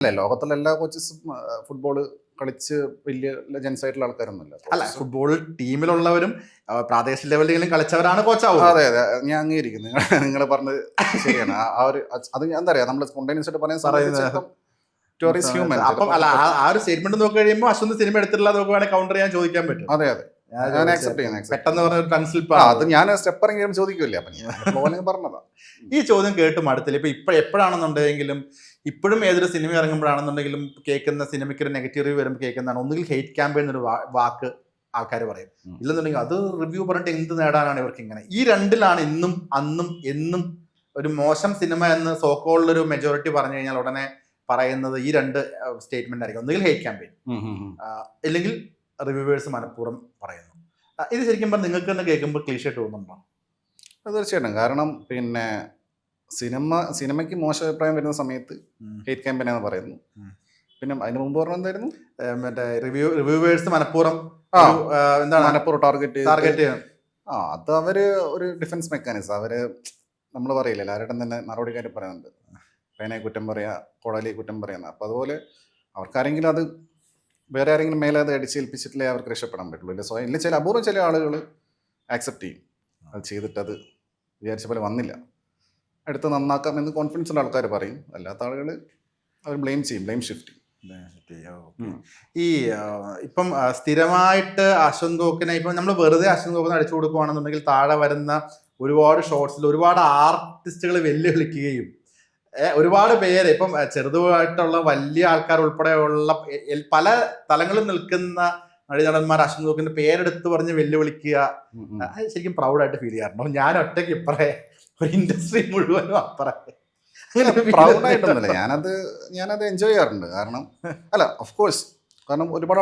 അല്ലേ ലോകത്തുള്ള എല്ലാ കോച്ചസും ഫുട്ബോൾ കളിച്ച് വലിയ ലെജൻസ് ആയിട്ടുള്ള ആൾക്കാരൊന്നുമില്ല. അല്ല, ഫുട്ബോൾ ടീമിലുള്ളവരും പ്രാദേശിക ലെവലിലെങ്കിലും കളിച്ചവരാണ് കോച്ചാവും. അതെ അതെ, ഞാൻ അംഗീകരിക്കുന്നു. നിങ്ങൾ പറഞ്ഞത് ശരിയാണ്. ആ ഒരു അത് എന്താ പറയാ, നമ്മൾ സ്പോണ്ടേനിയസ് ആയിട്ട് പറയാൻ ഹ്യൂമൻ. അപ്പം അല്ല, ആ ഒരു സ്റ്റേറ്റ്മെന്റ് നോക്കി കഴിയുമ്പോൾ അശ്വന്ത് സിനിമ എടുത്തിട്ടുള്ള നോക്കുവാണെങ്കിൽ കൗണ്ടർ ചെയ്യാൻ ചോദിക്കാൻ പറ്റും. അതെ അതെ, ഞാൻ അക്സെപ്റ്റ് ചെയ്യുന്നു. പെട്ടെന്ന് പറഞ്ഞ ഒരു ടൺസ്ലിപ്പ് അത് ഞാൻ സ്റ്റെപ്പ് ഇറങ്ങിയാലും ചോദിക്കില്ല. അപ്പം പറഞ്ഞതാ. ഈ ചോദ്യം കേട്ട് മടുത്തില്ല. ഇപ്പൊ എപ്പോഴാണെന്നുണ്ടെങ്കിലും ഇപ്പോഴും ഏതൊരു സിനിമ ഇറങ്ങുമ്പോഴാണെന്നുണ്ടെങ്കിലും കേൾക്കുന്ന സിനിമയ്ക്ക് ഒരു നെഗറ്റീവ് റിവ്യൂ വരുമ്പോൾ കേൾക്കുന്നതാണ് ഒന്നുകിൽ ഹെയ്റ്റ് ക്യാമ്പയിൻ എന്നൊരു വാക്ക് ആൾക്കാർ പറയും. ഇല്ലെന്നുണ്ടെങ്കിൽ അത് റിവ്യൂ പറഞ്ഞിട്ട് എന്ത് നേടാനാണ് ഇവർക്ക് ഇങ്ങനെ. ഈ രണ്ടിലാണ് ഇന്നും അന്നും എന്നും ഒരു മോശം സിനിമ എന്ന് സോക്കോളിലൊരു മെജോറിറ്റി പറഞ്ഞു കഴിഞ്ഞാൽ ഉടനെ പറയുന്നത് ഈ രണ്ട് സ്റ്റേറ്റ്മെന്റ് ആയിരിക്കും. ഒന്നുകിൽ ഹെയ്റ്റ് ക്യാമ്പയിൻ, അല്ലെങ്കിൽ റിവ്യൂവേഴ്സ് മനഃപൂർവ്വം പറയുന്നു. ഇത് ശരിക്കും പറഞ്ഞാൽ നിങ്ങൾക്ക് തന്നെ കേൾക്കുമ്പോൾ ക്ലീഷേ തോന്നുന്നുണ്ടോ? തീർച്ചയായിട്ടും. കാരണം പിന്നെ സിനിമയ്ക്ക് മോശം അഭിപ്രായം വരുന്ന സമയത്ത് ഹെയ്റ്റ് ക്യാമ്പയിൻ എന്ന് പറയുന്നു. പിന്നെ അതിന് മുമ്പ് പറഞ്ഞ എന്തായിരുന്നു, മറ്റേ റിവ്യൂവേഴ്സ് മനഃപൂർവ്വം എന്താണ് മനഃപൂർവ്വം ടാർഗറ്റ് ചെയ്യാൻ. അത് അവര് ഒരു ഡിഫൻസ് മെക്കാനിസം. അവര് നമ്മൾ പറയില്ല, ആരുടെ തന്നെ നടപടിക്കാർ പറയുന്നുണ്ട്, പേനെ കുറ്റം പറയാ, കൊടലി കുറ്റം പറയാന്ന്. അപ്പൊ അതുപോലെ അവർക്കാരെങ്കിലും അത് വേറെ ആരെങ്കിലും മേലെ അത് അടിച്ചേൽപ്പിച്ചിട്ടില്ലേ അവർക്ക് രക്ഷപ്പെടാൻ പറ്റുള്ളൂ. ഇല്ല സ്വയം ഇല്ല, ചില അപൂർവം ചില ആളുകൾ ആക്സെപ്റ്റ് ചെയ്യും. അത് ചെയ്തിട്ട് അത് വിചാരിച്ച പോലെ വന്നില്ല, അടുത്ത് നന്നാക്കാം എന്ന് കോൺഫിഡൻസ് ഉള്ള ആൾക്കാർ പറയും. അല്ലാത്ത ആളുകൾ അവർ ബ്ലെയിം ചെയ്യും, ബ്ലെയിം ഷിഫ്റ്റ് ചെയ്യും. ഈ ഇപ്പം സ്ഥിരമായിട്ട് അശ്വന്ത് ഗോക്കിനെ ഇപ്പം നമ്മൾ വെറുതെ അശ്വന്ത് ഗോക്കിനെ അടിച്ചു കൊടുക്കുകയാണെന്നുണ്ടെങ്കിൽ താഴെ വരുന്ന ഒരുപാട് ഷോർട്സിൽ ഒരുപാട് ആർട്ടിസ്റ്റുകൾ വെല്ലുവിളിക്കുകയും ഒരുപാട് പേര് ഇപ്പം ചെറുതുമായിട്ടുള്ള വലിയ ആൾക്കാർ ഉൾപ്പെടെയുള്ള പല തലങ്ങളിൽ നിൽക്കുന്ന നടന്മാർ അശ്വന്ത് ഗോക്കിന്റെ പേരെടുത്ത് പറഞ്ഞ് വെല്ലുവിളിക്കുക. ശരിക്കും പ്രൗഡായിട്ട് ഫീൽ ചെയ്യാറുണ്ടോ? ഞാൻ ഒറ്റയ്ക്ക് ഇപ്പറേ ഒരു ഇൻഡസ്ട്രി മുഴുവനും അപ്പറേ പ്രൗഡായിട്ടൊന്നുമില്ല. ഞാനത് എൻജോയ് ചെയ്യാറുണ്ട്. കാരണം അല്ല, ഓഫ് കോഴ്സ്, കാരണം ഒരുപാട്